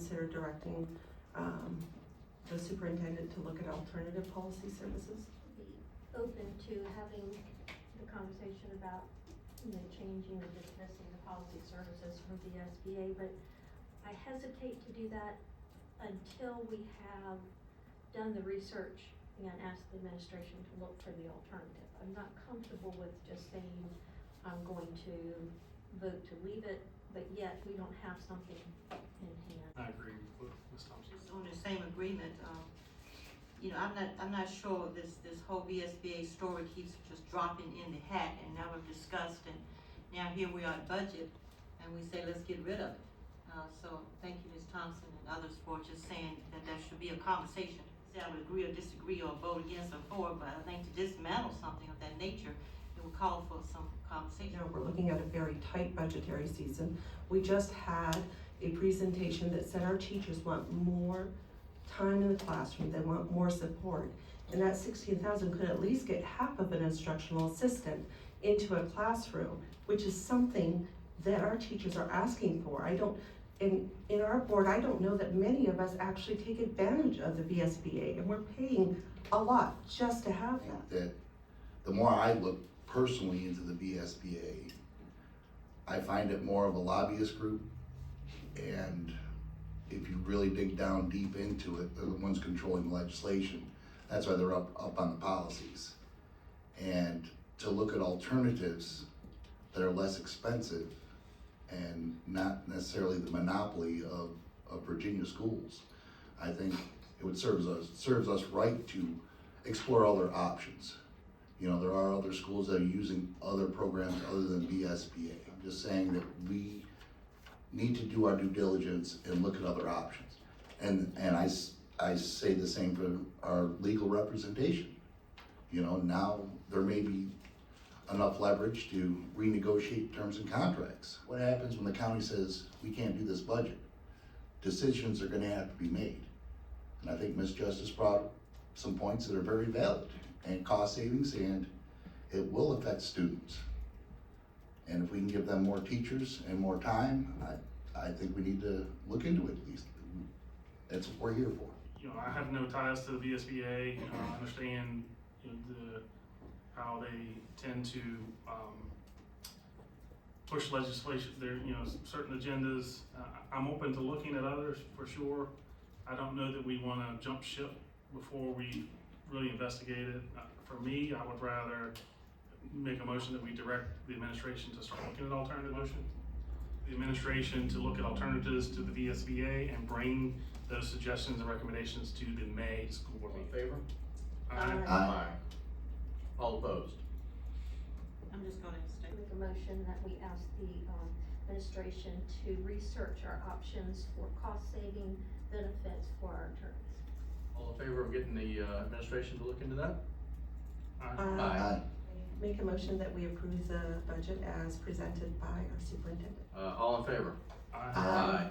consider directing the superintendent to look at alternative policy services? Be open to having the conversation about, changing or dismissing the policy services from the SBA, but I hesitate to do that until we have done the research and asked the administration to look for the alternative. I'm not comfortable with just saying I'm going to vote to leave it, but yet we don't have something in hand. I agree with Ms. Thompson. Just on the same agreement, I'm not sure this whole VSBA story keeps just dropping in the hat and never discussed, and now here we are at budget and we say, let's get rid of it. So thank you, Ms. Thompson and others, for just saying that there should be a conversation. Say I would agree or disagree or vote against or for, but I think to dismantle something of that nature, it would call for some conversation. We're looking at a very tight budgetary season. We just had a presentation that said our teachers want more time in the classroom, they want more support. And that 16,000 could at least get half of an instructional assistant into a classroom, which is something that our teachers are asking for. In our board, I don't know that many of us actually take advantage of the VSBA, and we're paying a lot just to have that. That the more I look personally into the VSBA, I find it more of a lobbyist group, and if you really dig down deep into it, they're the ones controlling the legislation. That's why they're up on the policies. And to look at alternatives that are less expensive and not necessarily the monopoly of Virginia schools, I think it would serves us right to explore other options. There are other schools that are using other programs other than VSBA. I'm just saying that we need to do our due diligence and look at other options. And I say the same for our legal representation. Now there may be enough leverage to renegotiate terms and contracts. What happens when the county says, we can't do this budget? Decisions are gonna have to be made. And I think Ms. Justice brought some points that are very valid, and cost savings, and it will affect students. And if we can give them more teachers and more time, I think we need to look into it at least. That's what we're here for. I have no ties to the VSBA. I understand how they tend to push legislation. There, certain agendas. I'm open to looking at others for sure. I don't know that we want to jump ship before we really investigate it. For me, I would rather make a motion that we direct the administration to start looking at alternative motions. The administration to look at alternatives to the VSBA and bring those suggestions and recommendations to the May school board All in meeting. favor? Aye. All opposed? I'm just gonna stay. Make a motion that we ask the administration to research our options for cost-saving benefits for our attorneys. All in favor of getting the administration to look into that? Aye. Make a motion that we approve the budget as presented by our superintendent. All in favor? Aye. Aye.